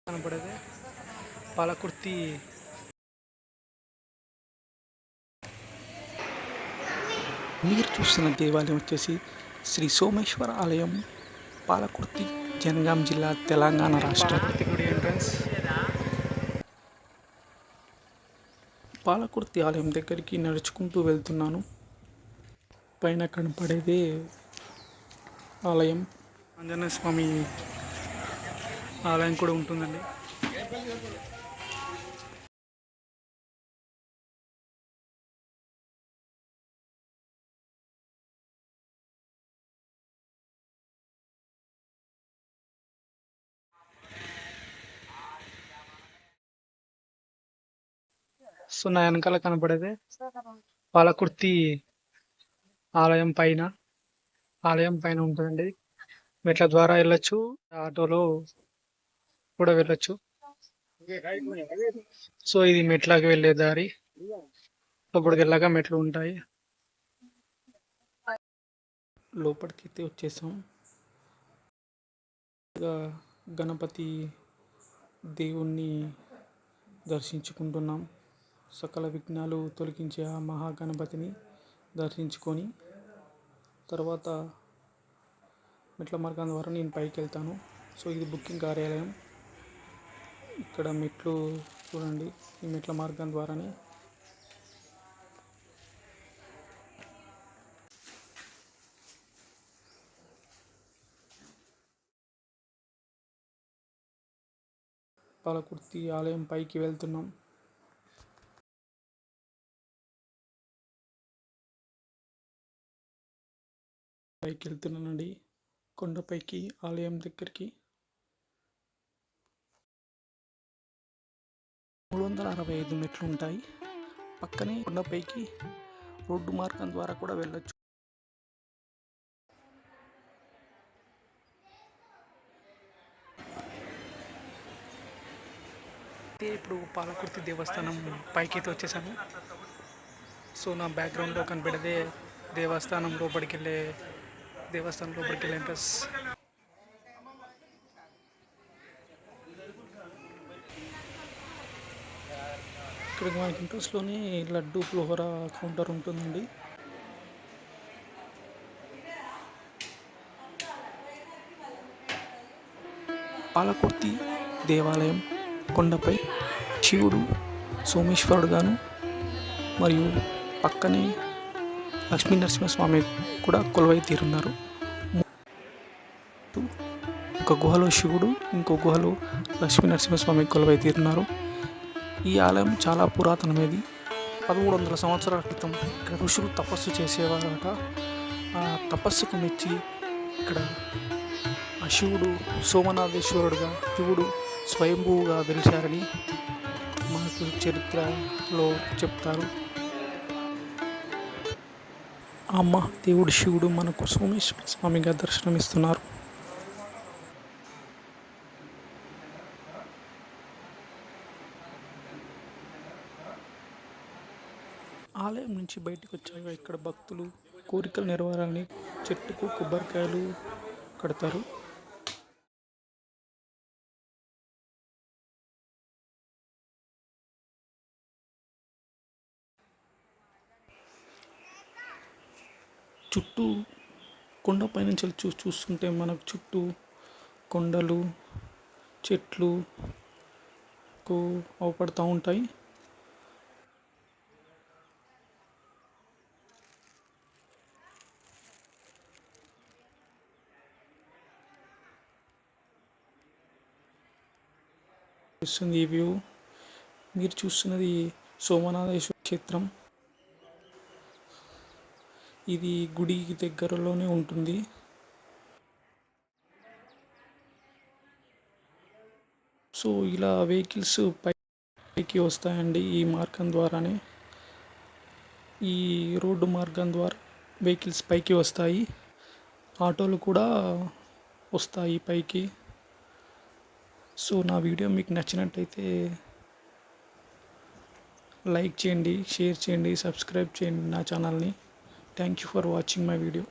కనపడేది పాలకుర్తి మీరు చూస్తున్న దేవాలయం వచ్చేసి శ్రీ సోమేశ్వర ఆలయం, పాలకుర్తి, జనగాం జిల్లా, తెలంగాణ రాష్ట్రం. గుడి ఎంట్రన్స్. పాలకుర్తి ఆలయం దగ్గరికి నడుచుకుంటూ వెళ్తున్నాను. పైన కనపడేదే ఆలయం. ఆంజనేయ స్వామి ఆలయం కూడా ఉంటుందండి. సో నా వెనకాల కనపడేదే పాలకుర్తి ఆలయం పైన ఉంటుందండి. మెట్ల ద్వారా వెళ్ళొచ్చు, ఆటోలో కూడా వెళ్ళొచ్చు. సో ఇది మెట్లకి వెళ్ళే దారి. లోపలికి వెళ్ళాక మెట్లు ఉంటాయి. లోపలికి అయితే వచ్చేసాం. గణపతి దేవుణ్ణి దర్శించుకుంటున్నాం. సకల విఘ్నాలు తొలగించే ఆ మహాగణపతిని దర్శించుకొని తర్వాత మెట్ల మార్గం ద్వారా నేను పైకి వెళ్తాను. సో ఇది బుకింగ్ కార్యాలయం. ఇక్కడ మెట్లు చూడండి. ఈ మెట్ల మార్గం ద్వారానే పాలకుర్తి ఆలయం పైకి వెళ్తున్నాం. పైకి వెళ్తున్నానండి, కొండపైకి, ఆలయం దగ్గరికి. 365 మెట్లు ఉంటాయి. పక్కనే కొండపైకి రోడ్డు మార్గం ద్వారా కూడా వెళ్ళొచ్చు. ఇప్పుడు పాలకుర్తి దేవస్థానం పైకి అయితే వచ్చేసాను. సో నా బ్యాక్గ్రౌండ్లో కనపడేదే దేవస్థానం లోపలికి వెళ్ళే ఎంట్రన్స్. ఇక్కడ మనకి ఎంట్రన్స్లోనే లడ్డు పులిహోర కౌంటర్ ఉంటుందండి. పాలకుర్తి దేవాలయం కొండపై శివుడు సోమేశ్వరుడు గాను మరియు పక్కనే లక్ష్మీ నరసింహస్వామి కూడా కొలువై తీరున్నారు. ఒక గుహలో శివుడు, ఇంకో గుహలో లక్ష్మీ నరసింహస్వామి కొలువై తీరున్నారు. ఈ ఆలయం చాలా పురాతనమైనది. 1300 సంవత్సరాల క్రితం ఇక్కడ ఋషులు తపస్సు చేసేవారట. ఆ తపస్సుకు మెచ్చి ఇక్కడ ఆ శివుడు సోమనాథేశ్వరుడుగా, శివుడు స్వయంభూగా వెలిశారని మనకు చరిత్రలో చెప్తారు. అమ్మ దేవుడు శివుడు మనకు సోమేశ్వర స్వామిగా దర్శనమిస్తున్నారు. ఆలయం నుంచి బయటకు వచ్చాక ఇక్కడ భక్తులు కోరికలు నెరవేరాలని చెట్టుకు కొబ్బరికాయలు కడతారు. చుట్టూ కొండపై నుంచి చూస్తుంటే మనకు చుట్టూ కొండలు, చెట్లు అవపడుతూ ఉంటాయి. ఈ వ్యూ మీరు చూస్తున్నది సోమనాథేశ్వర క్షేత్రం. ఇది గుడి దగ్గరలోనే ఉంటుంది. సో ఇలా వెహికల్స్ పైకి వస్తాయండి. ఈ మార్గం ద్వారానే, ఈ రోడ్డు మార్గం ద్వారా వెహికల్స్ పైకి వస్తాయి. ఆటోలు కూడా వస్తాయి పైకి. సో నా వీడియో మీకు నచ్చినట్టయితే లైక్ చేయండి, షేర్ చేయండి, సబ్స్క్రైబ్ చేయండి నా ఛానల్ని. Thank you for watching my video.